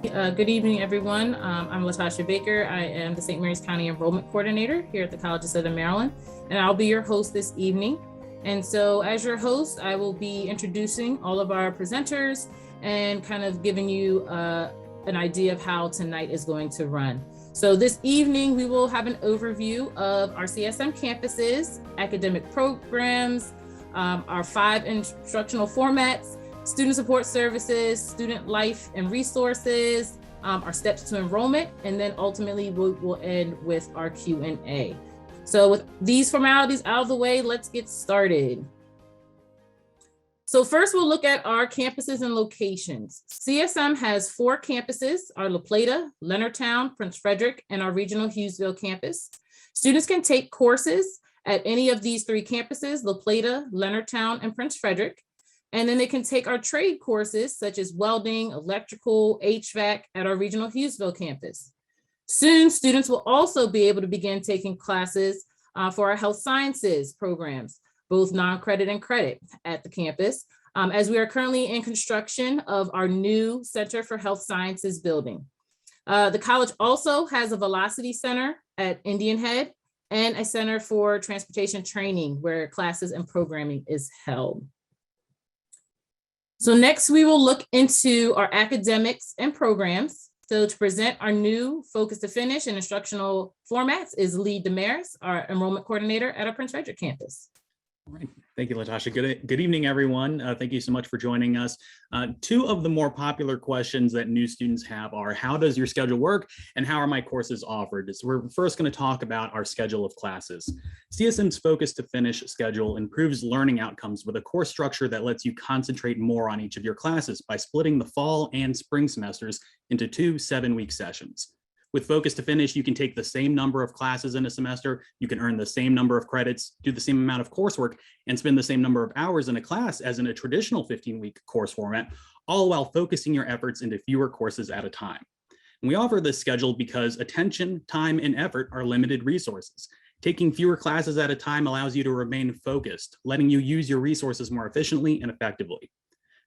Good evening, everyone. I'm Latasha Baker. I am the St. Mary's County Enrollment Coordinator here at the College of Southern Maryland, and I'll be your host this evening. And so as your host, I will be introducing all of our presenters and kind of giving you an idea of how tonight is going to run. So this evening, we will have an overview of our CSM campuses, academic programs, our 5 instructional formats, student support services, student life and resources, our steps to enrollment, and then ultimately we'll end with our Q&A. So with these formalities out of the way, let's get started. So first we'll look at our campuses and locations. CSM has 4 campuses, our La Plata, Leonardtown, Prince Frederick, and our regional Hughesville campus. Students can take courses at any of these 3 campuses, La Plata, Leonardtown, and Prince Frederick. And then they can take our trade courses such as welding, electrical, HVAC at our regional Hughesville campus. Soon, students will also be able to begin taking classes for our health sciences programs, both non-credit and credit at the campus, as we are currently in construction of our new Center for Health Sciences building. The college also has a Velocity Center at Indian Head and a Center for Transportation Training where classes and programming is held. So next we will look into our academics and programs. So to present our new focus to finish and instructional formats is Lee Damaris, our enrollment coordinator at our Prince Frederick campus. All right. Thank you, Latasha. Good evening, everyone. Thank you so much for joining us. 2 of the more popular questions that new students have are, how does your schedule work and how are my courses offered? So we're first going to talk about our schedule of classes. CSM's focus to finish schedule improves learning outcomes with a course structure that lets you concentrate more on each of your classes by splitting the fall and spring semesters into 2 7-week sessions. With Focus to Finish, you can take the same number of classes in a semester, you can earn the same number of credits, do the same amount of coursework, and spend the same number of hours in a class as in a traditional 15-week course format, all while focusing your efforts into fewer courses at a time. And we offer this schedule because attention, time, and effort are limited resources. Taking fewer classes at a time allows you to remain focused, letting you use your resources more efficiently and effectively.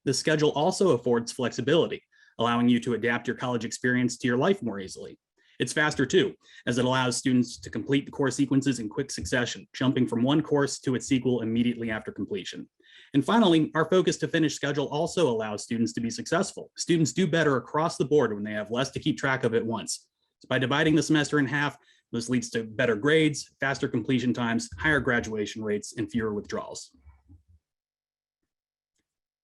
The schedule also affords flexibility, allowing you to adapt your college experience to your life more easily. It's faster too, as it allows students to complete the course sequences in quick succession, jumping from one course to its sequel immediately after completion. And finally, our Focus to Finish schedule also allows students to be successful. Students do better across the board when they have less to keep track of at once. So by dividing the semester in half, this leads to better grades, faster completion times, higher graduation rates, and fewer withdrawals.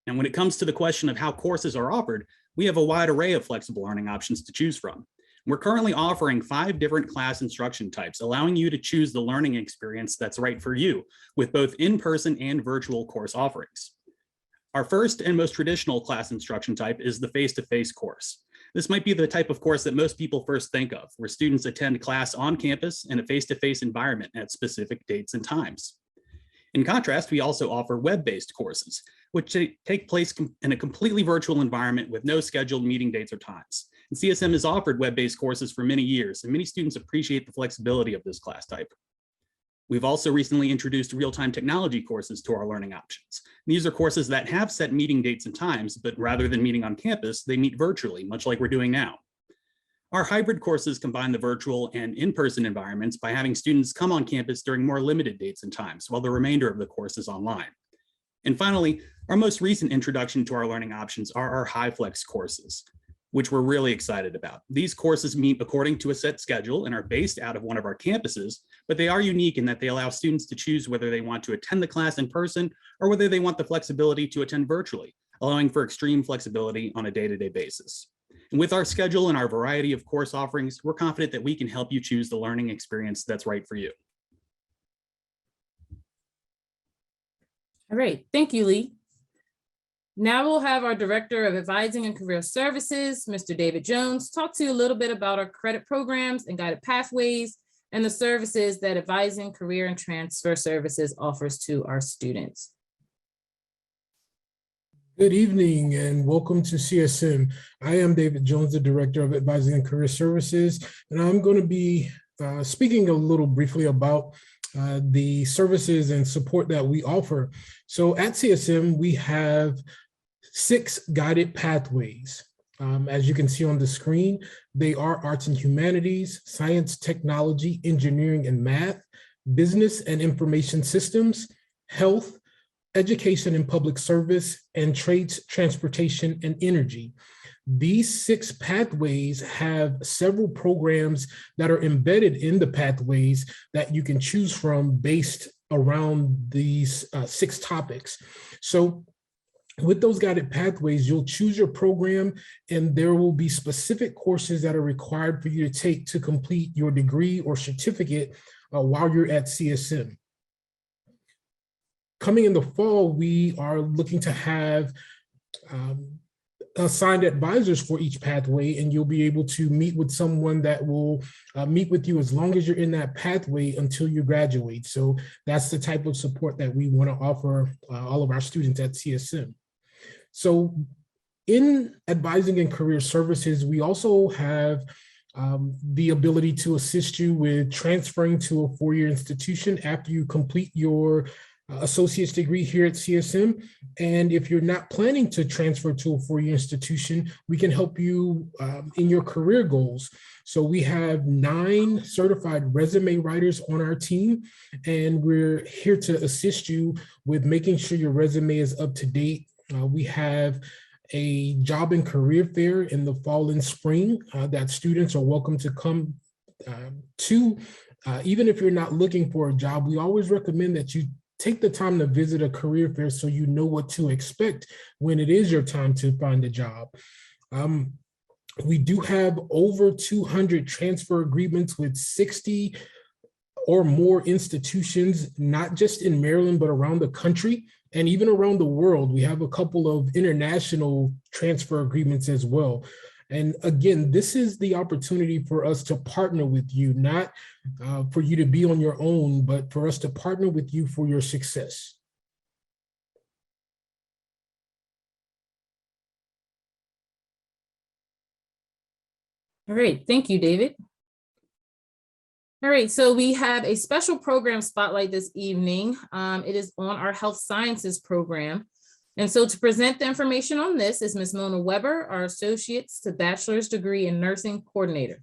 And when it comes to the question of how courses are offered, we have a wide array of flexible learning options to choose from. We're currently offering 5 different class instruction types, allowing you to choose the learning experience that's right for you, with both in-person and virtual course offerings. Our first and most traditional class instruction type is the face-to-face course. This might be the type of course that most people first think of, where students attend class on campus in a face-to-face environment at specific dates and times. In contrast, we also offer web-based courses, which take place in a completely virtual environment with no scheduled meeting dates or times. And CSM has offered web-based courses for many years, and many students appreciate the flexibility of this class type. We've also recently introduced real-time technology courses to our learning options. These are courses that have set meeting dates and times, but rather than meeting on campus, they meet virtually, much like we're doing now. Our hybrid courses combine the virtual and in-person environments by having students come on campus during more limited dates and times, while the remainder of the course is online. And finally, our most recent introduction to our learning options are our HighFlex courses, which we're really excited about. These courses meet according to a set schedule and are based out of one of our campuses, but they are unique in that they allow students to choose whether they want to attend the class in person or whether they want the flexibility to attend virtually, allowing for extreme flexibility on a day-to-day basis. And with our schedule and our variety of course offerings, we're confident that we can help you choose the learning experience that's right for you. All right, thank you, Lee. Now we'll have our Director of Advising and Career Services, Mr. David Jones, talk to you a little bit about our credit programs and guided pathways and the services that Advising, Career, and Transfer Services offers to our students. Good evening and welcome to CSM. I am David Jones, the Director of Advising and Career Services, and I'm going to be speaking a little briefly about the services and support that we offer. So at CSM, we have 6 guided pathways. As you can see on the screen, they are arts and humanities, science, technology, engineering and math, business and information systems, health, education and public service, and trades, transportation, and energy. These 6 pathways have several programs that are embedded in the pathways that you can choose from based around these 6 topics. So with those guided pathways, you'll choose your program, and there will be specific courses that are required for you to take to complete your degree or certificate while you're at CSM. Coming in the fall, we are looking to have assigned advisors for each pathway, and you'll be able to meet with someone that will meet with you as long as you're in that pathway until you graduate. So that's the type of support that we want to offer all of our students at CSM. So in advising and career services, we also have the ability to assist you with transferring to a 4-year institution after you complete your associate's degree here at CSM. And if you're not planning to transfer to a 4-year institution, we can help you in your career goals. So we have 9 certified resume writers on our team, and we're here to assist you with making sure your resume is up to date. We have a job and career fair in the fall and spring that students are welcome to come to. Even if you're not looking for a job, we always recommend that you take the time to visit a career fair so you know what to expect when it is your time to find a job. We do have over 200 transfer agreements with 60 or more institutions, not just in Maryland, but around the country and even around the world. We have a couple of international transfer agreements as well. And again, this is the opportunity for us to partner with you, not for you to be on your own, but for us to partner with you for your success. All right, thank you, David. All right, so we have a special program spotlight this evening. It is on our health sciences program. And so to present the information on this is Ms. Mona Weber, our Associate's to Bachelor's Degree in Nursing Coordinator.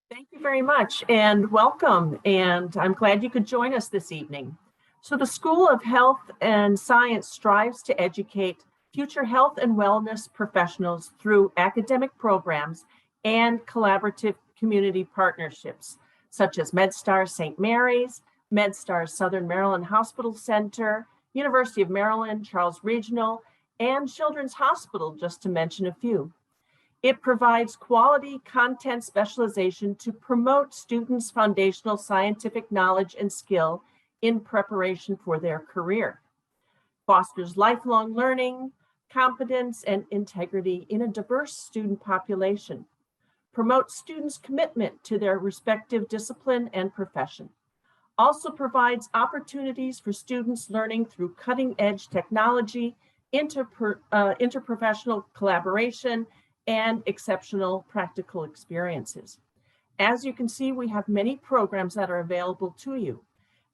Thank you very much and welcome. And I'm glad you could join us this evening. So the School of Health and Science strives to educate future health and wellness professionals through academic programs and collaborative community partnerships, such as MedStar St. Mary's, MedStar Southern Maryland Hospital Center, University of Maryland, Charles Regional, and Children's Hospital, just to mention a few. It provides quality content specialization to promote students' foundational scientific knowledge and skill in preparation for their career, fosters lifelong learning, competence, and integrity in a diverse student population, promotes students' commitment to their respective discipline and profession, also provides opportunities for students learning through cutting-edge technology, interprofessional collaboration, and exceptional practical experiences. As you can see, we have many programs that are available to you.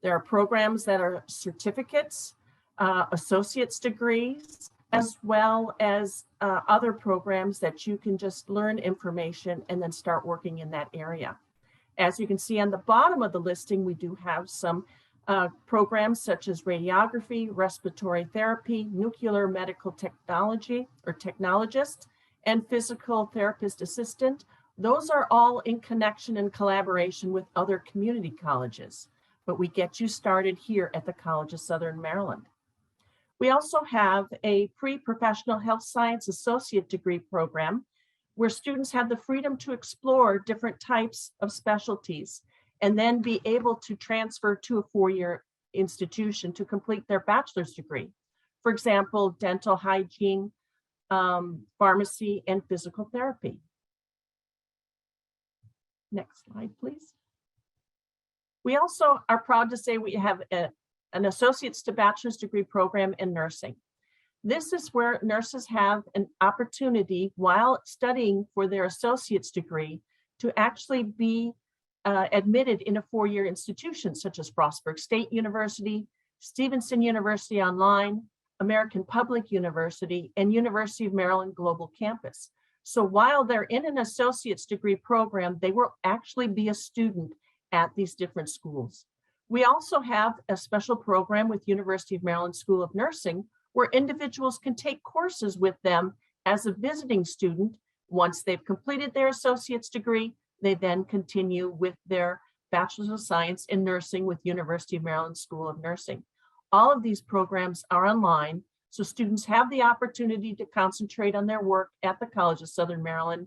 There are programs that are certificates, associate's degrees, as well as other programs that you can just learn information and then start working in that area. As you can see on the bottom of the listing, we do have some programs such as radiography, respiratory therapy, nuclear medical technology or technologist, and physical therapist assistant. Those are all in connection and collaboration with other community colleges, but we get you started here at the College of Southern Maryland. We also have a pre-professional health science associate degree program where students have the freedom to explore different types of specialties and then be able to transfer to a 4-year institution to complete their bachelor's degree. For example, dental hygiene, pharmacy, and physical therapy. Next slide, please. We also are proud to say we have an associate's to bachelor's degree program in nursing. This is where nurses have an opportunity while studying for their associate's degree to actually be admitted in a 4-year institution such as Frostburg State University, Stevenson University Online, American Public University, and University of Maryland Global Campus. So while they're in an associate's degree program, they will actually be a student at these different schools. We also have a special program with University of Maryland School of Nursing, where individuals can take courses with them as a visiting student. Once they've completed their associate's degree, they then continue with their Bachelor of Science in Nursing with University of Maryland School of Nursing. All of these programs are online, so students have the opportunity to concentrate on their work at the College of Southern Maryland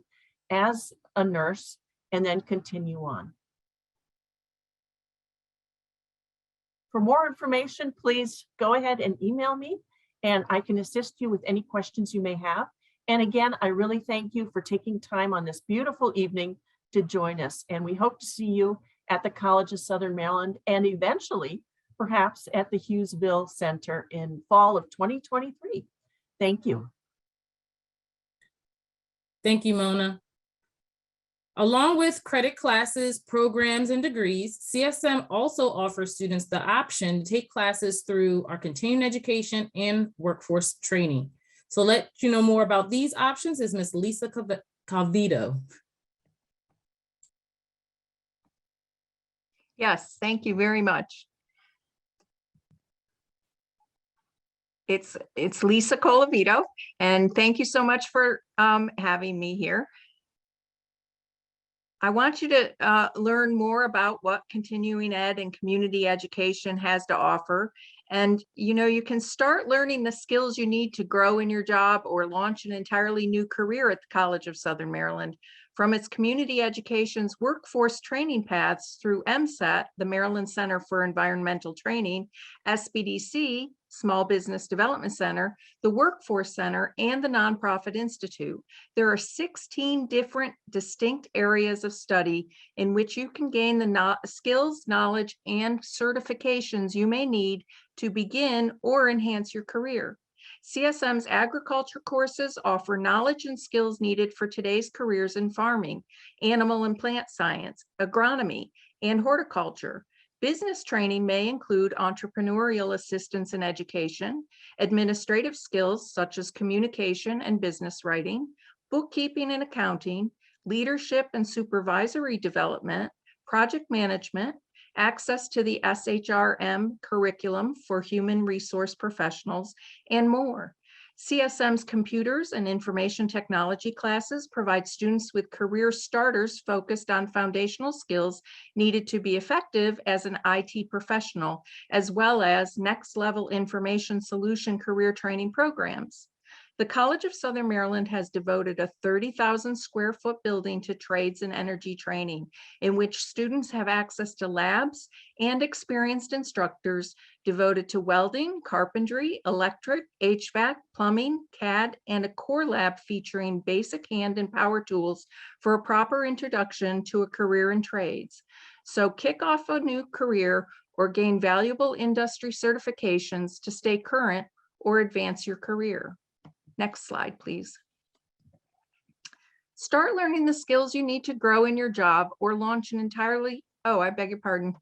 as a nurse and then continue on. For more information, please go ahead and email me, and I can assist you with any questions you may have. And again, I really thank you for taking time on this beautiful evening to join us. And we hope to see you at the College of Southern Maryland and eventually perhaps at the Hughesville Center in fall of 2023. Thank you. Thank you, Mona. Along with credit classes, programs, and degrees, CSM also offers students the option to take classes through our continuing education and workforce training. So let you know more about these options is Ms. Lisa Calvito. Yes, thank you very much. It's Lisa Colavito, and thank you so much for having me here. I want you to learn more about what continuing ed and community education has to offer. And you can start learning the skills you need to grow in your job or launch an entirely new career at the College of Southern Maryland from its community education's workforce training paths through MSET, the Maryland Center for Environmental Training, SBDC, Small Business Development Center, the Workforce Center, and the Nonprofit Institute. There are 16 different distinct areas of study in which you can gain the skills, knowledge, and certifications you may need to begin or enhance your career. CSM's agriculture courses offer knowledge and skills needed for today's careers in farming, animal and plant science, agronomy, and horticulture. Business training may include entrepreneurial assistance in education, administrative skills such as communication and business writing, bookkeeping and accounting, leadership and supervisory development, project management, access to the SHRM curriculum for human resource professionals, and more. CSM's computers and information technology classes provide students with career starters focused on foundational skills needed to be effective as an IT professional, as well as next level information solution career training programs. The College of Southern Maryland has devoted a 30,000 square foot building to trades and energy training, in which students have access to labs and experienced instructors devoted to welding, carpentry, electric, HVAC, plumbing, CAD, and a core lab featuring basic hand and power tools for a proper introduction to a career in trades. So kick off a new career or gain valuable industry certifications to stay current or advance your career. Next slide, please. Start learning the skills you need to grow in your job or launch an entirely, I beg your pardon.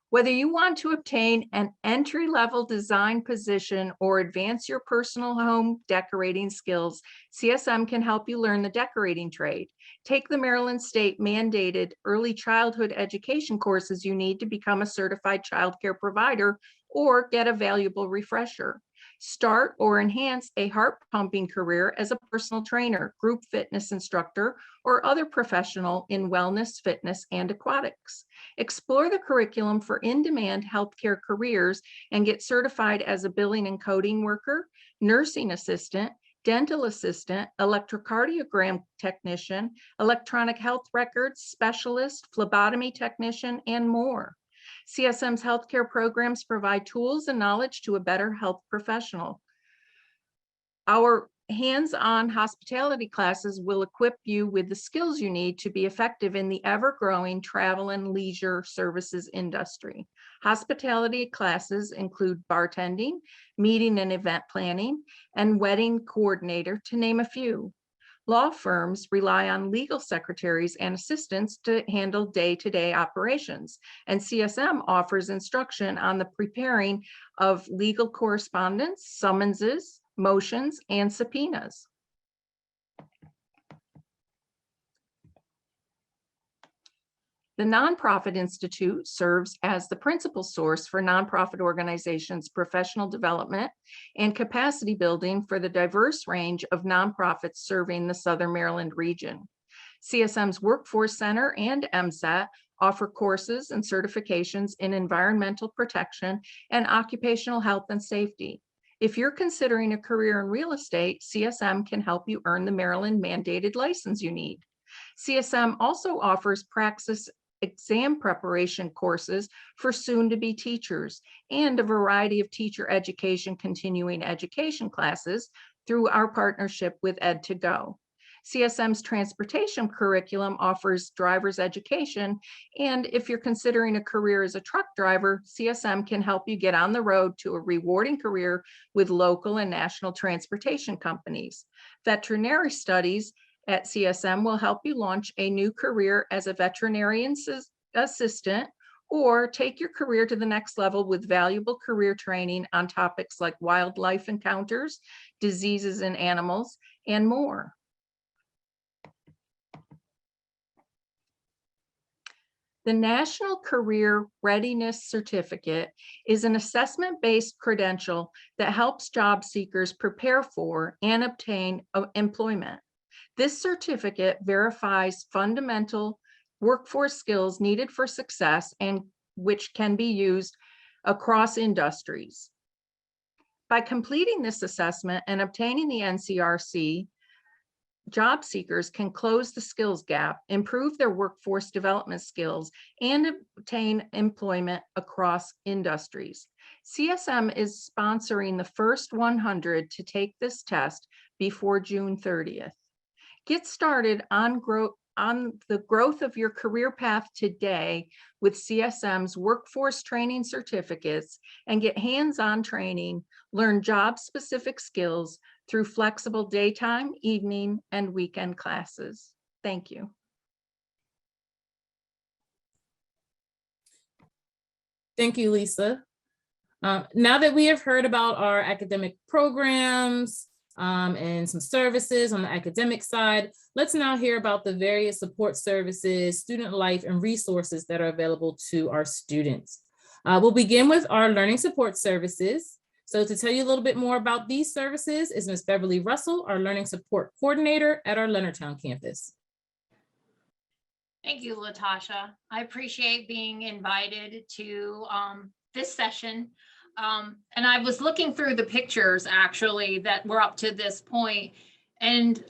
Whether you want to obtain an entry-level design position or advance your personal home decorating skills, CSM can help you learn the decorating trade. Take the Maryland State mandated early childhood education courses you need to become a certified child care provider or get a valuable refresher. Start or enhance a heart pumping career as a personal trainer, group fitness instructor, or other professional in wellness, fitness, and aquatics. Explore the curriculum for in-demand healthcare careers and get certified as a billing and coding worker, nursing assistant, dental assistant, electrocardiogram technician, electronic health records specialist, phlebotomy technician, and more. CSM's healthcare programs provide tools and knowledge to a better health professional. Our hands-on hospitality classes will equip you with the skills you need to be effective in the ever-growing travel and leisure services industry. Hospitality classes include bartending, meeting and event planning, and wedding coordinator, to name a few. Law firms rely on legal secretaries and assistants to handle day-to-day operations, and CSM offers instruction on the preparing of legal correspondence, summonses, motions, and subpoenas. The Nonprofit Institute serves as the principal source for nonprofit organizations' professional development and capacity building for the diverse range of nonprofits serving the Southern Maryland region. CSM's Workforce Center and MSAT offer courses and certifications in environmental protection and occupational health and safety. If you're considering a career in real estate, CSM can help you earn the Maryland mandated license you need. CSM also offers praxis exam preparation courses for soon-to-be teachers and a variety of teacher education continuing education classes through our partnership with Ed2Go. CSM's transportation curriculum offers driver's education, and if you're considering a career as a truck driver, CSM can help you get on the road to a rewarding career with local and national transportation companies. Veterinary studies at CSM will help you launch a new career as a veterinarian assistant, or take your career to the next level with valuable career training on topics like wildlife encounters, diseases in animals, and more. The National Career Readiness Certificate is an assessment-based credential that helps job seekers prepare for and obtain employment. This certificate verifies fundamental workforce skills needed for success and which can be used across industries. By completing this assessment and obtaining the NCRC, job seekers can close the skills gap, improve their workforce development skills, and obtain employment across industries. CSM is sponsoring the first 100 to take this test before June 30th. Get started on the growth of your career path today with CSM's workforce training certificates and get hands-on training, learn job-specific skills through flexible daytime, evening, and weekend classes. Thank you. Thank you, Lisa. Now that we have heard about our academic programs, and some services on the academic side, let's now hear about the various support services, student life, and resources that are available to our students. We'll begin with our learning support services. So to tell you a little bit more about these services is Ms. Beverly Russell, our learning support coordinator at our Leonardtown campus. Thank you, Latasha. I appreciate being invited to this session. And I was looking through the pictures actually that were up to this point, and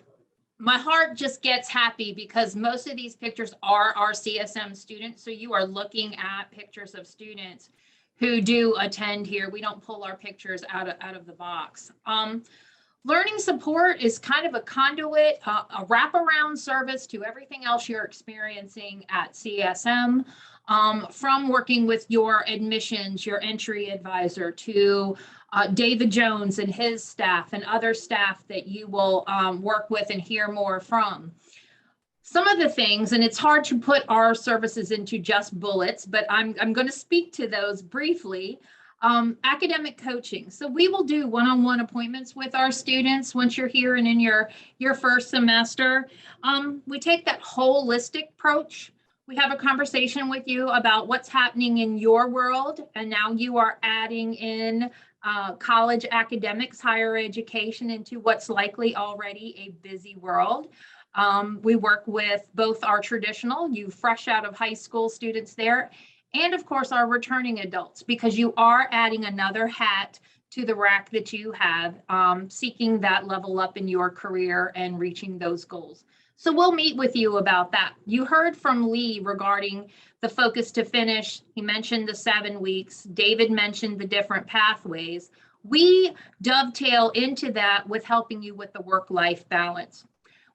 my heart just gets happy because most of these pictures are our CSM students. So you are looking at pictures of students who do attend here. We don't pull our pictures out of the box. Learning support is kind of a conduit, a wraparound service to everything else you're experiencing at CSM. From working with your admissions, your entry advisor, to David Jones and his staff and other staff that you will work with and hear more from. Some of the things, and it's hard to put our services into just bullets, but I'm going to speak to those briefly. Academic coaching. So we will do one-on-one appointments with our students once you're here and in your first semester. We take that holistic approach. We have a conversation with you about what's happening in your world, and now you are adding in college academics, higher education into what's likely already a busy world. We work with both our traditional, you fresh out of high school students there, and of course our returning adults, because you are adding another hat to the rack that you have, seeking that level up in your career and reaching those goals. So we'll meet with you about that. You heard from Lee regarding the focus to finish. He mentioned the 7 weeks. David mentioned the different pathways. We dovetail into that with helping you with the work-life balance.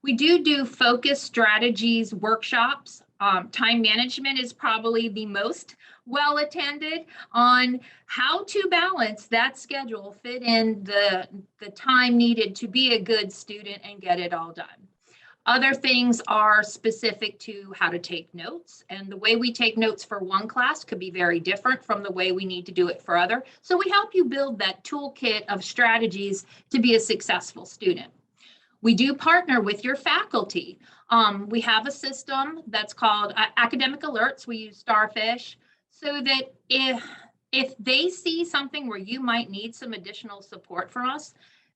We do focus strategies workshops. Time management is probably the most well attended on how to balance that schedule, fit in the time needed to be a good student and get it all done. Other things are specific to how to take notes, and the way we take notes for one class could be very different from the way we need to do it for other. So we help you build that toolkit of strategies to be a successful student. We do partner with your faculty. We have a system that's called Academic Alerts. We use Starfish so that if they see something where you might need some additional support from us,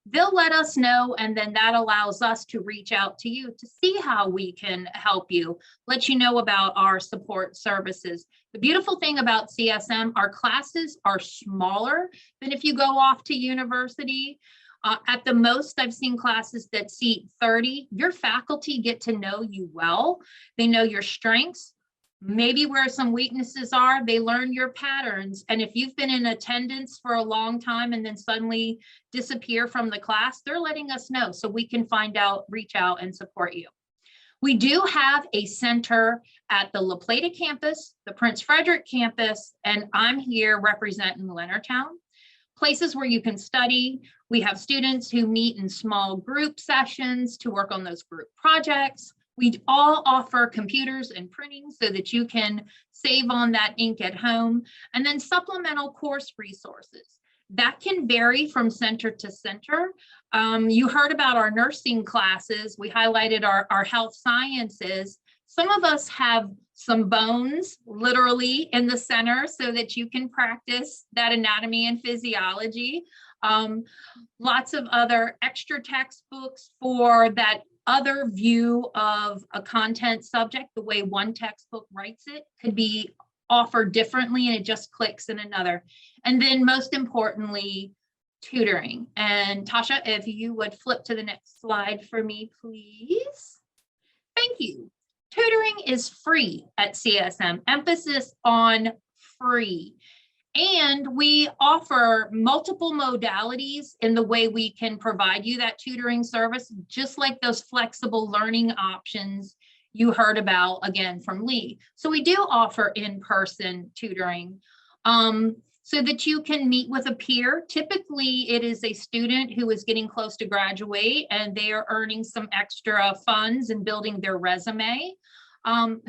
they'll let us know, and then that allows us to reach out to you to see how we can help you, let you know about our support services. The beautiful thing about CSM, our classes are smaller than if you go off to university. At the most, I've seen classes that seat 30. Your faculty get to know you well. They know your strengths, maybe where some weaknesses are. They learn your patterns. And if you've been in attendance for a long time and then suddenly disappear from the class, they're letting us know so we can find out, reach out, and support you. We do have a center at the La Plata campus, the Prince Frederick campus, and I'm here representing Leonardtown. Places where you can study. We have students who meet in small group sessions to work on those group projects. We all offer computers and printing so that you can save on that ink at home, and then supplemental course resources. That can vary from center to center. You heard about our nursing classes. We highlighted our health sciences. Some of us have some bones literally in the center so that you can practice that anatomy and physiology. Lots of other extra textbooks for that other view of a content subject. The way one textbook writes it could be offered differently, and it just clicks in another. And then most importantly, tutoring. And Tasha, if you would flip to the next slide for me, please. Thank you. Tutoring is free at CSM, emphasis on free. And we offer multiple modalities in the way we can provide you that tutoring service, just like those flexible learning options you heard about again from Lee. So we do offer in-person tutoring so that you can meet with a peer. Typically, it is a student who is getting close to graduate and they are earning some extra funds and building their resume,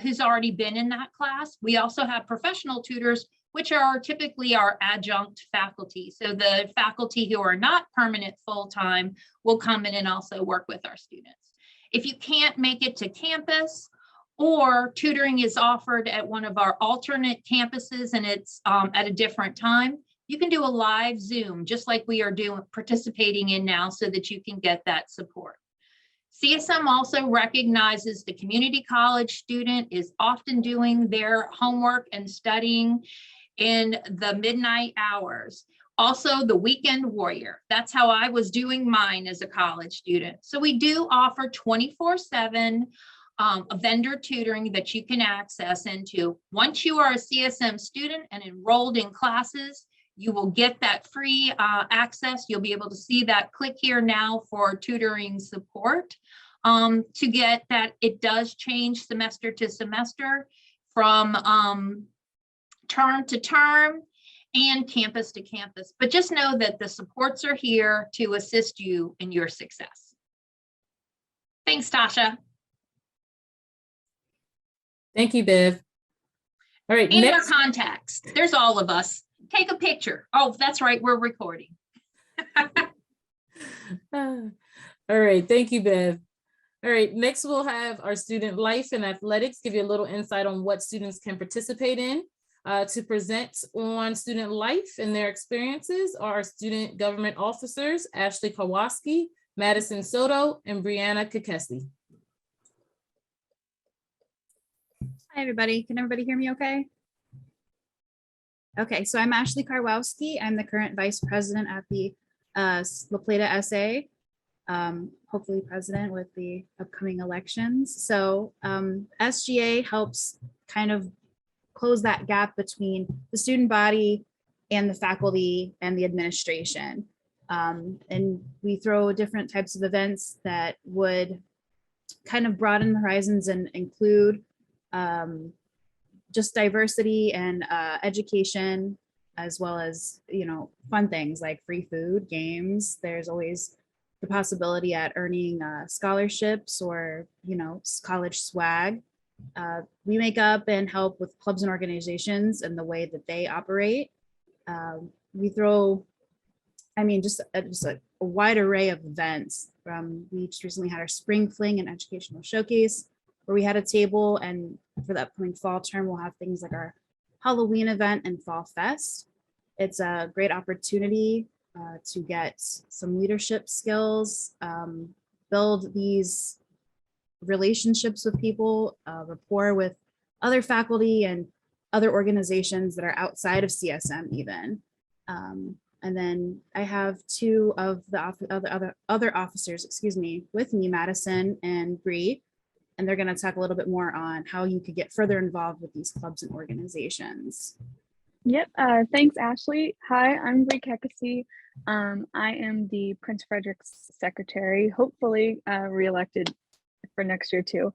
who's already been in that class. We also have professional tutors, which are typically our adjunct faculty. So the faculty who are not permanent full-time will come in and also work with our students. If you can't make it to campus, or tutoring is offered at one of our alternate campuses and it's at a different time, you can do a live Zoom, just like we are participating in now, so that you can get that support. CSM also recognizes the community college student is often doing their homework and studying in the midnight hours. Also the weekend warrior. That's how I was doing mine as a college student. So we do offer 24/7 vendor tutoring that you can access into. Once you are a CSM student and enrolled in classes, you will get that free access. You'll be able to see that, click here now for tutoring support. To get that, it does change semester to semester, from term to term and campus to campus. But just know that the supports are here to assist you in your success. Thanks, Tasha. Thank you, Bev. All right, And next. our contacts. There's all of us. Take a picture. Oh, that's right, we're recording. All right, thank you, Bev. All right, next we'll have our student life and athletics, give you a little insight on what students can participate in. To present on student life and their experiences are our student government officers, Ashley Kowalski, Madison Soto, and Brianna Kakesi. Hi, everybody. Can everybody hear me okay? Okay, so I'm Ashley Karwowski. I'm the current vice president at the La Plata SA, hopefully president with the upcoming elections. So SGA helps kind of close that gap between the student body and the faculty and the administration. And we throw different types of events that would kind of broaden the horizons and include just diversity and education, as well as, you know, fun things like free food, games. There's always the possibility at earning scholarships or, college swag. We make up and help with clubs and organizations and the way that they operate. We throw, just a wide array of events. We just recently had our spring fling and educational showcase where we had a table, and for the upcoming fall term, we'll have things like our Halloween event and Fall Fest. It's a great opportunity to get some leadership skills, build these relationships with people, rapport with other faculty and other organizations that are outside of CSM even. And then I have two of the other officers, with me, Madison and Bree, and they're going to talk a little bit more on how you could get further involved with these clubs and organizations. Yep. Thanks, Ashley. Hi, I'm Bree Kekesi. I am the Prince Frederick's secretary, hopefully reelected for next year too.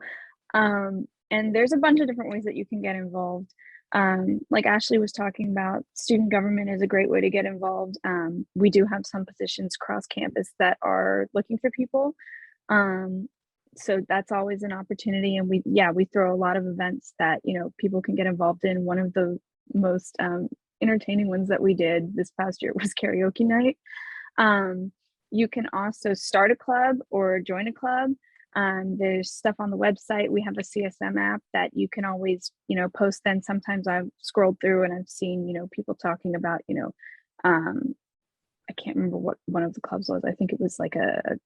And there's a bunch of different ways that you can get involved. Like Ashley was talking about, student government is a great way to get involved. We do have some positions cross campus that are looking for people. So that's always an opportunity. And we throw a lot of events that, people can get involved in. One of the most entertaining ones that we did this past year was karaoke night. You can also start a club or join a club. There's stuff on the website. We have a CSM app that you can always, post. Then sometimes I've scrolled through and I've seen, people talking about, I can't remember what one of the clubs was. I think it was like a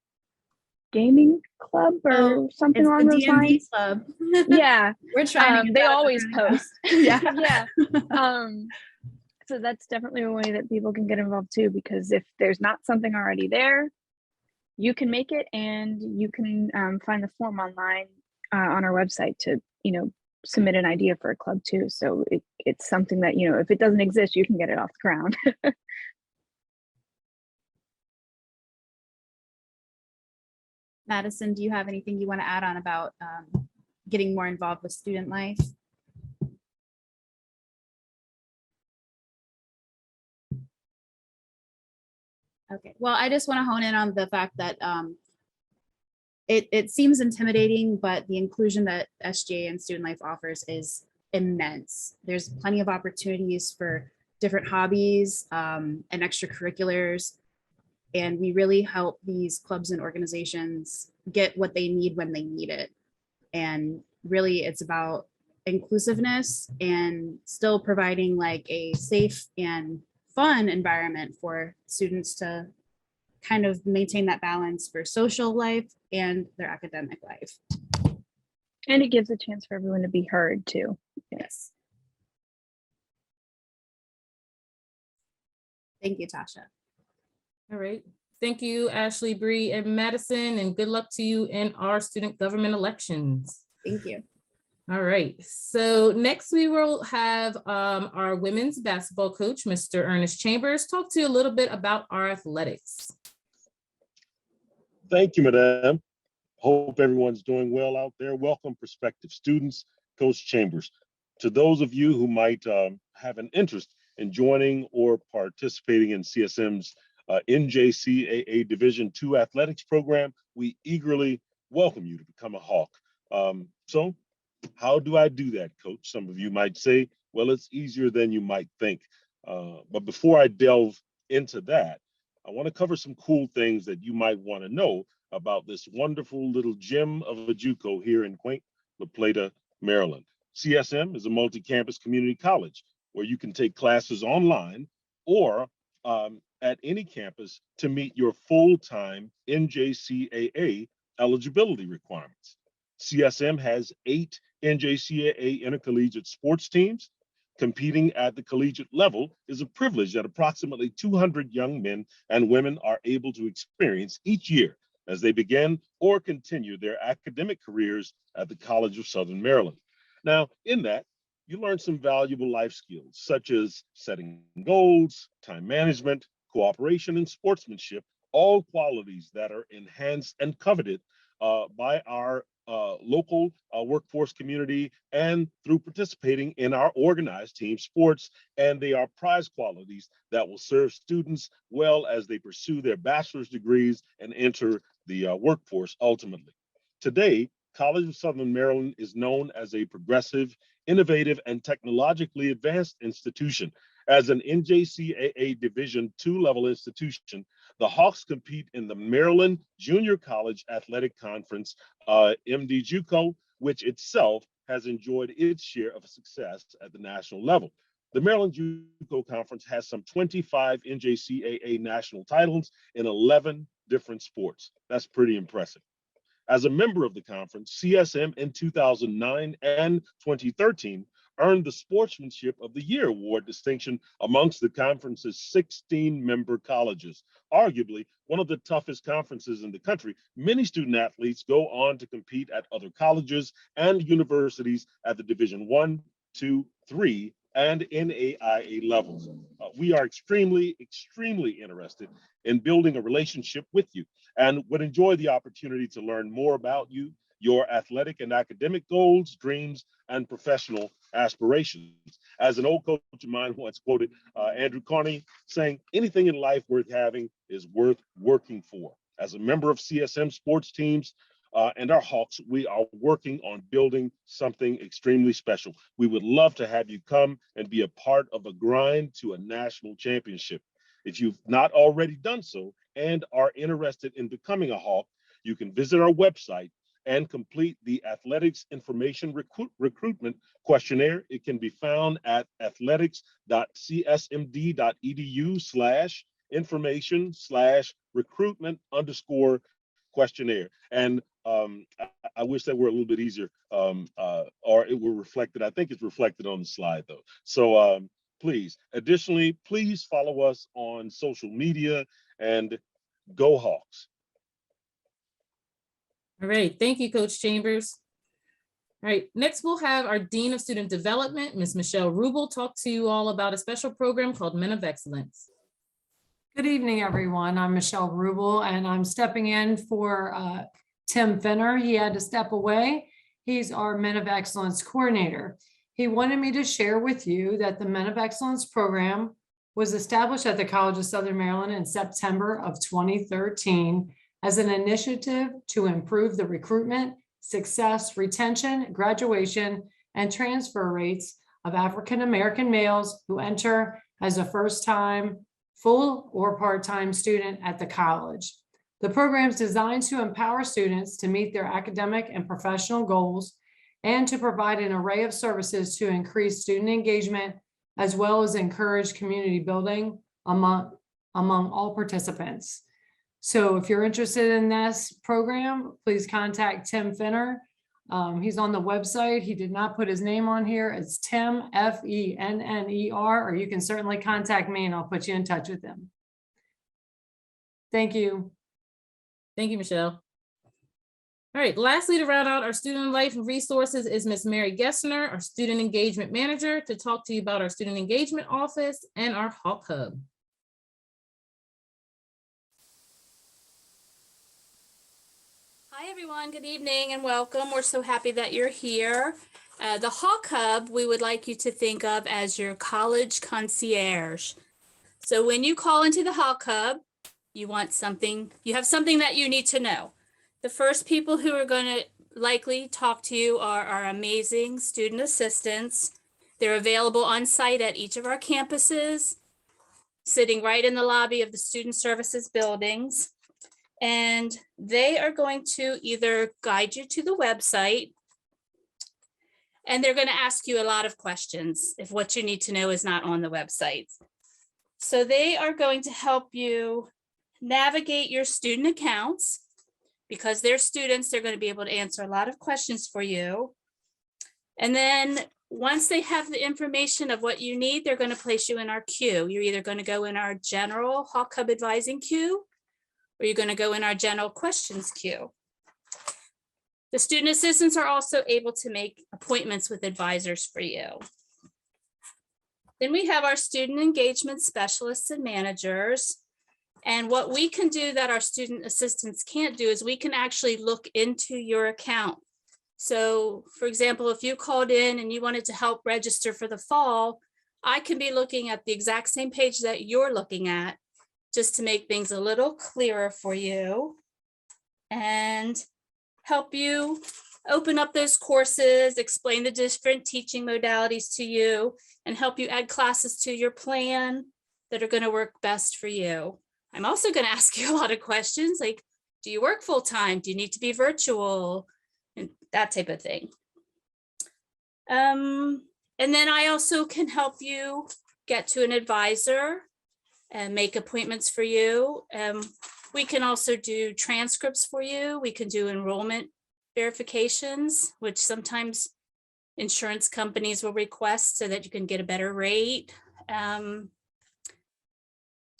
gaming club or something along those lines. Club. Yeah, we're trying. They always post. Yeah. Yeah. So that's definitely a way that people can get involved too, because if there's not something already there, you can make it, and you can find the form online on our website to, submit an idea for a club too. So it's something that, if it doesn't exist, you can get it off the ground. Madison, do you have anything you want to add on about getting more involved with student life? Okay, well, I just want to hone in on the fact that it seems intimidating, but the inclusion that SGA and Student Life offers is immense. There's plenty of opportunities for different hobbies and extracurriculars. And we really help these clubs and organizations get what they need when they need it. And really it's about inclusiveness and still providing like a safe and fun environment for students to kind of maintain that balance for social life and their academic life. And it gives a chance for everyone to be heard too. Yes. Thank you, Tasha. All right. Thank you, Ashley, Bree, and Madison, and good luck to you in our student government elections. Thank you. All right. So next we will have our women's basketball coach, Mr. Ernest Chambers, talk to you a little bit about our athletics. Thank you, Madam. Hope everyone's doing well out there. Welcome, prospective students, Coach Chambers. To those of you who might have an interest in joining or participating in CSM's NJCAA Division II athletics program, we eagerly welcome you to become a Hawk. So how do I do that, Coach? Some of you might say, well, it's easier than you might think. But before I delve into that, I want to cover some cool things that you might want to know about this wonderful little gem of a JUCO here in quaint La Plata, Maryland. CSM is a multi-campus community college where you can take classes online or at any campus to meet your full-time NJCAA eligibility requirements. CSM has 8 NJCAA intercollegiate sports teams. Competing at the collegiate level is a privilege that approximately 200 young men and women are able to experience each year as they begin or continue their academic careers at the College of Southern Maryland. Now, in that, you learn some valuable life skills, such as setting goals, time management, cooperation, and sportsmanship, all qualities that are enhanced and coveted by our local workforce community and through participating in our organized team sports. And they are prize qualities that will serve students well as they pursue their bachelor's degrees and enter the workforce ultimately. Today, College of Southern Maryland is known as a progressive, innovative, and technologically advanced institution. As an NJCAA Division II level institution, the Hawks compete in the Maryland Junior College Athletic Conference, MDJUCO, which itself has enjoyed its share of success at the national level. The Maryland JUCO Conference has some 25 NJCAA national titles in 11 different sports. That's pretty impressive. As a member of the conference, CSM in 2009 and 2013 earned the Sportsmanship of the Year award distinction amongst the conference's 16 member colleges. Arguably one of the toughest conferences in the country, many student athletes go on to compete at other colleges and universities at the Division I, II, III, and NAIA levels. We are extremely interested in building a relationship with you and would enjoy the opportunity to learn more about you, your athletic and academic goals, dreams, and professional aspirations. As an old coach of mine once quoted Andrew Carney saying, anything in life worth having is worth working for. As a member of CSM sports teams, and our Hawks, we are working on building something extremely special. We would love to have you come and be a part of a grind to a national championship. If you've not already done so and are interested in becoming a Hawk, you can visit our website and complete the athletics information recruitment questionnaire. It can be found at athletics.csmd.edu/information/recruitment_questionnaire. And I wish that were a little bit easier, or it were reflected. I think it's reflected on the slide though. So additionally, please follow us on social media and go Hawks. All right, thank you, Coach Chambers. All right, next we'll have our Dean of Student Development, Ms. Michelle Rubel, talk to you all about a special program called Men of Excellence. Good evening, everyone. I'm Michelle Rubel, and I'm stepping in for Tim Finner. He had to step away. He's our Men of Excellence coordinator. He wanted me to share with you that the Men of Excellence program was established at the College of Southern Maryland in September of 2013 as an initiative to improve the recruitment, success, retention, graduation, and transfer rates of African-American males who enter as a first-time full or part-time student at the college. The program is designed to empower students to meet their academic and professional goals and to provide an array of services to increase student engagement as well as encourage community building among all participants. So if you're interested in this program, please contact Tim Finner. He's on the website. He did not put his name on here. It's Tim, F-E-N-N-E-R, or you can certainly contact me and I'll put you in touch with him. Thank you. Thank you, Michelle. All right, lastly, to round out our student life and resources is Ms. Mary Gessner, our student engagement manager, to talk to you about our student engagement office and our Hawk Hub. Hi, everyone. Good evening and welcome. We're so happy that you're here. The Hawk Hub, we would like you to think of as your college concierge. So when you call into the Hawk Hub, you have something that you need to know. The first people who are going to likely talk to you are our amazing student assistants. They're available on site at each of our campuses, sitting right in the lobby of the student services buildings. And they are going to either guide you to the website, and they're going to ask you a lot of questions if what you need to know is not on the website. So they are going to help you navigate your student accounts. Because they're students, they're going to be able to answer a lot of questions for you. And then once they have the information of what you need, they're going to place you in our queue. You're either going to go in our general Hawk Hub advising queue, or you're going to go in our general questions queue. The student assistants are also able to make appointments with advisors for you. Then we have our student engagement specialists and managers. And what we can do that our student assistants can't do is we can actually look into your account. So for example, if you called in and you wanted to help register for the fall, I can be looking at the exact same page that you're looking at, just to make things a little clearer for you and help you open up those courses, explain the different teaching modalities to you, and help you add classes to your plan that are going to work best for you. I'm also going to ask you a lot of questions like, do you work full time? Do you need to be virtual? And that type of thing. And then I also can help you get to an advisor and make appointments for you. We can also do transcripts for you. We can do enrollment verifications, which sometimes insurance companies will request so that you can get a better rate.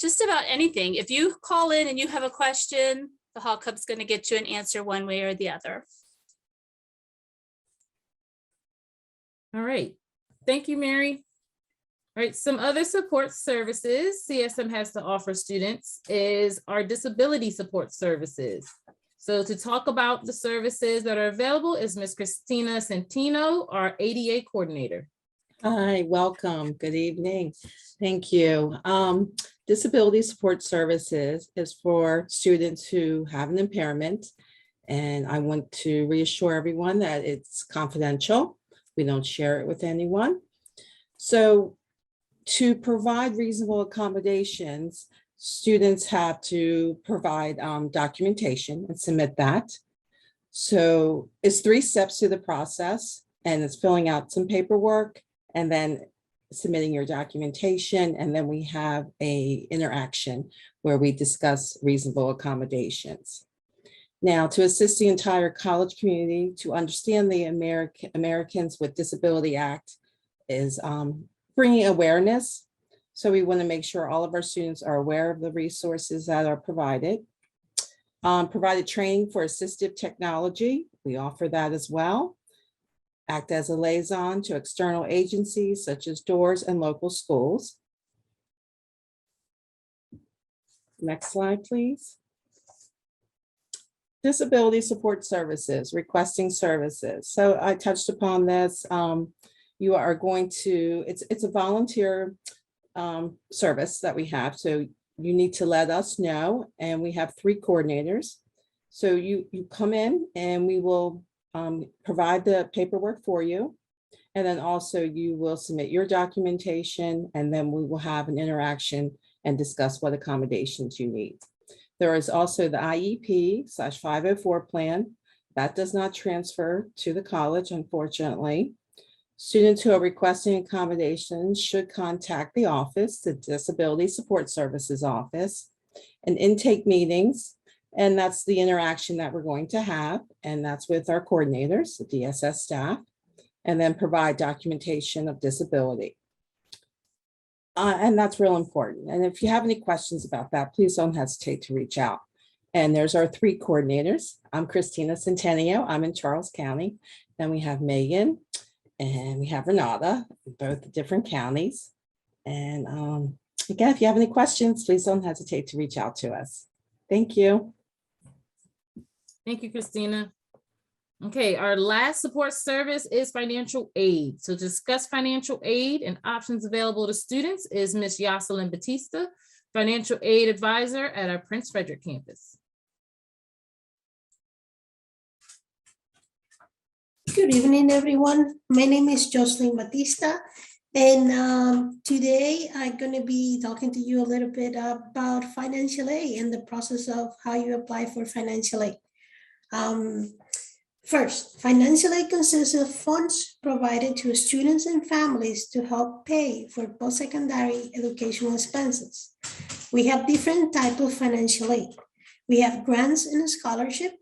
Just about anything. If you call in and you have a question, the Hall Cub's going to get you an answer one way or the other. All right. Thank you, Mary. All right, some other support services CSM has to offer students is our disability support services. So to talk about the services that are available is Ms. Christina Centino, our ADA coordinator. Hi, welcome. Good evening. Thank you. Disability support services is for students who have an impairment. And I want to reassure everyone that it's confidential. We don't share it with anyone. So to provide reasonable accommodations, students have to provide documentation and submit that. So it's 3 steps to the process, and it's filling out some paperwork and then submitting your documentation. And then we have an interaction where we discuss reasonable accommodations. Now, to assist the entire college community to understand the Americans with Disability Act is bringing awareness. So we want to make sure all of our students are aware of the resources that are provided. Provided training for assistive technology. We offer that as well. Act as a liaison to external agencies such as DOORS and local schools. Next slide, please. Disability support services, requesting services. So I touched upon this. You are going to, it's a volunteer service that we have. So you need to let us know, and we have 3 coordinators. So you come in and we will provide the paperwork for you. And then also you will submit your documentation, and then we will have an interaction and discuss what accommodations you need. There is also the IEP/504 plan. That does not transfer to the college, unfortunately. Students who are requesting accommodations should contact the office, the Disability Support Services office, and intake meetings. And that's the interaction that we're going to have. And that's with our coordinators, the DSS staff, and then provide documentation of disability. And that's real important. And if you have any questions about that, please don't hesitate to reach out. And there's our 3 coordinators. I'm Christina Centennial. I'm in Charles County. Then we have Megan and we have Renata, both different counties. And again, if you have any questions, please don't hesitate to reach out to us. Thank you. Thank you, Christina. Okay, our last support service is financial aid. So to discuss financial aid and options available to students is Ms. Yoselyn Batista, financial aid advisor at our Prince Frederick campus. Good evening, everyone. My name is Yoselyn Batista, and today I'm going to be talking to you a little bit about financial aid and the process of how you apply for financial aid. First, financial aid consists of funds provided to students and families to help pay for post-secondary educational expenses. We have different types of financial aid. We have grants and scholarship.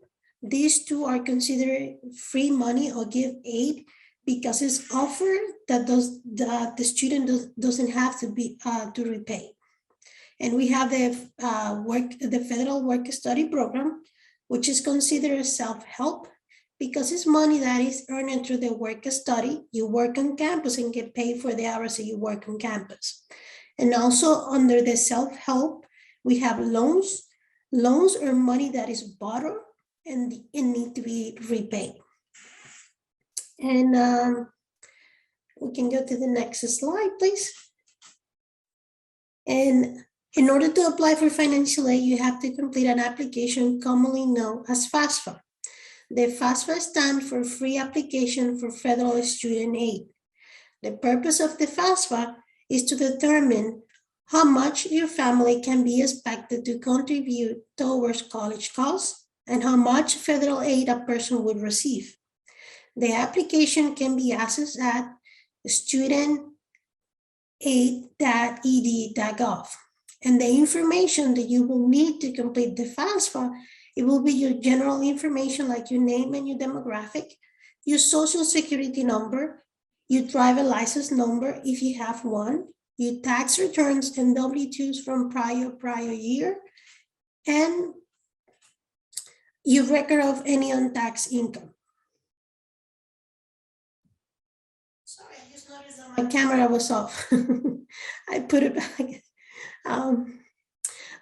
These 2 are considered free money or give aid because it's offered that the student doesn't have to be to repay. And we have the Federal Work-Study Program, which is considered self-help because it's money that is earned through the work-study. You work on campus and get paid for the hours that you work on campus. And also under the self-help, we have loans. Loans are money that is borrowed and need to be repaid. And we can go to the next slide, please. And in order to apply for financial aid, you have to complete an application commonly known as FAFSA. The FAFSA stands for Free Application for Federal Student Aid. The purpose of the FAFSA is to determine how much your family can be expected to contribute towards college costs and how much federal aid a person would receive. The application can be accessed at studentaid.ed.gov. And the information that you will need to complete the FAFSA, it will be your general information like your name and your demographic, your social security number, your driver license number if you have one, your tax returns and W-2s from prior year, and your record of any untaxed income. Sorry, I just noticed that my camera was off. I put it back.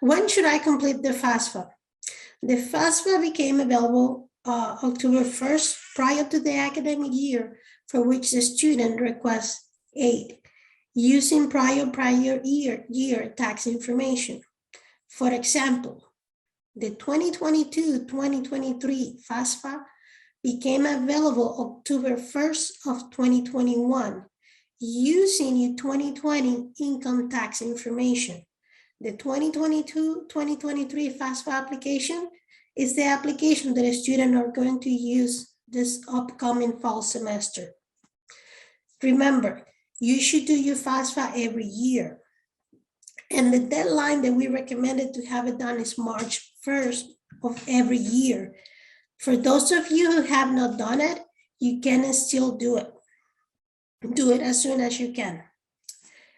When should I complete the FAFSA? The FAFSA became available October 1st prior to the academic year for which the student requests aid using prior year tax information. For example, the 2022-2023 FAFSA became available October 1st of 2021 using your 2020 income tax information. The 2022-2023 FAFSA application is the application that a student are going to use this upcoming fall semester. Remember, you should do your FAFSA every year. And the deadline that we recommended to have it done is March 1st of every year. For those of you who have not done it, you can still do it. Do it as soon as you can.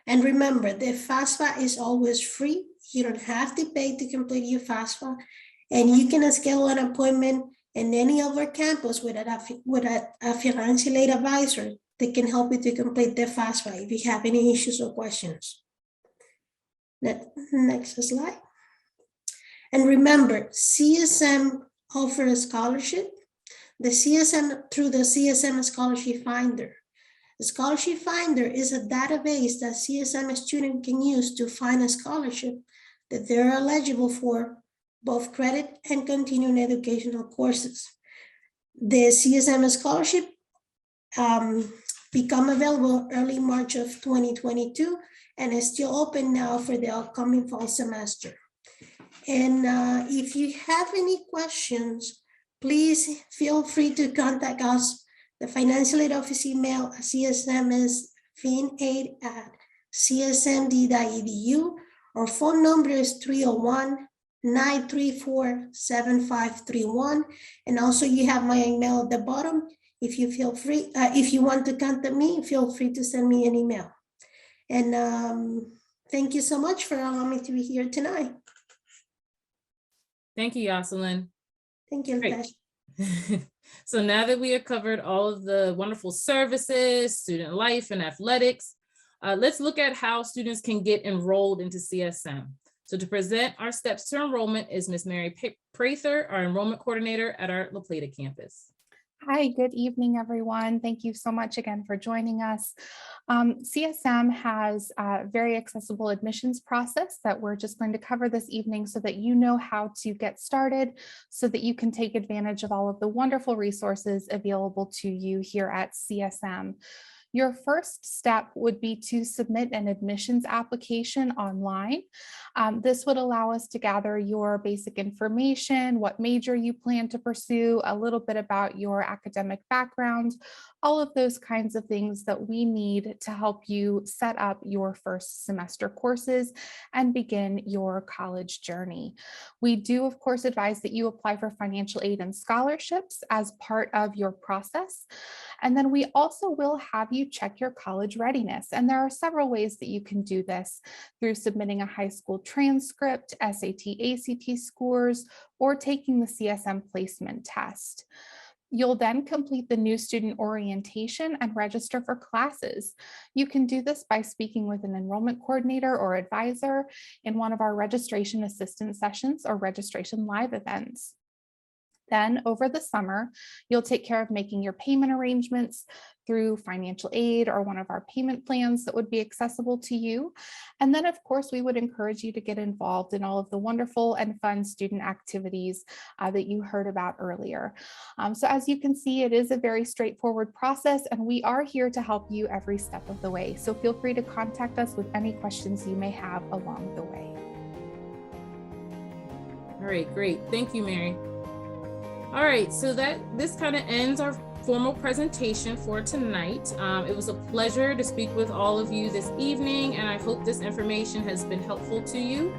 And remember, the FAFSA is always free. You don't have to pay to complete your FAFSA. And you can schedule an appointment in any of our campus with a financial aid advisor that can help you to complete the FAFSA if you have any issues or questions. Next slide. And remember, CSM offers a scholarship. The CSM through the CSM Scholarship Finder. The Scholarship Finder is a database that CSM students can use to find a scholarship that they're eligible for both credit and continuing educational courses. The CSM Scholarship become available early March of 2022 and is still open now for the upcoming fall semester. And if you have any questions, please feel free to contact us. The financial aid office email at CSM is finaid@csmd.edu. Our phone number is 301-934-7531. And also you have my email at the bottom. If you feel free, if you want to contact me, feel free to send me an email. And thank you so much for allowing me to be here tonight. Thank you, Yoselin. Thank you, Natasha. So now that we have covered all of the wonderful services, student life and athletics, let's look at how students can get enrolled into CSM. So to present our steps to enrollment is Ms. Mary Prather, our enrollment coordinator at our La Plata campus. Hi, good evening, everyone. Thank you so much again for joining us. CSM has a very accessible admissions process that we're just going to cover this evening so that you know how to get started, so that you can take advantage of all of the wonderful resources available to you here at CSM. Your first step would be to submit an admissions application online. This would allow us to gather your basic information, what major you plan to pursue, a little bit about your academic background, all of those kinds of things that we need to help you set up your first semester courses and begin your college journey. We do, of course, advise that you apply for financial aid and scholarships as part of your process. And then we also will have you check your college readiness. And there are several ways that you can do this: through submitting a high school transcript, SAT, ACT scores, or taking the CSM placement test. You'll then complete the new student orientation and register for classes. You can do this by speaking with an enrollment coordinator or advisor in one of our registration assistance sessions or registration live events. Then over the summer, you'll take care of making your payment arrangements through financial aid or one of our payment plans that would be accessible to you. And then of course, we would encourage you to get involved in all of the wonderful and fun student activities that you heard about earlier. So as you can see, it is a very straightforward process and we are here to help you every step of the way. So feel free to contact us with any questions you may have along the way. All right, great. Thank you, Mary. All right, so this kind of ends our formal presentation for tonight. It was a pleasure to speak with all of you this evening, and I hope this information has been helpful to you.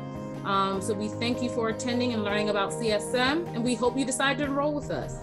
So we thank you for attending and learning about CSM, and we hope you decide to enroll with us.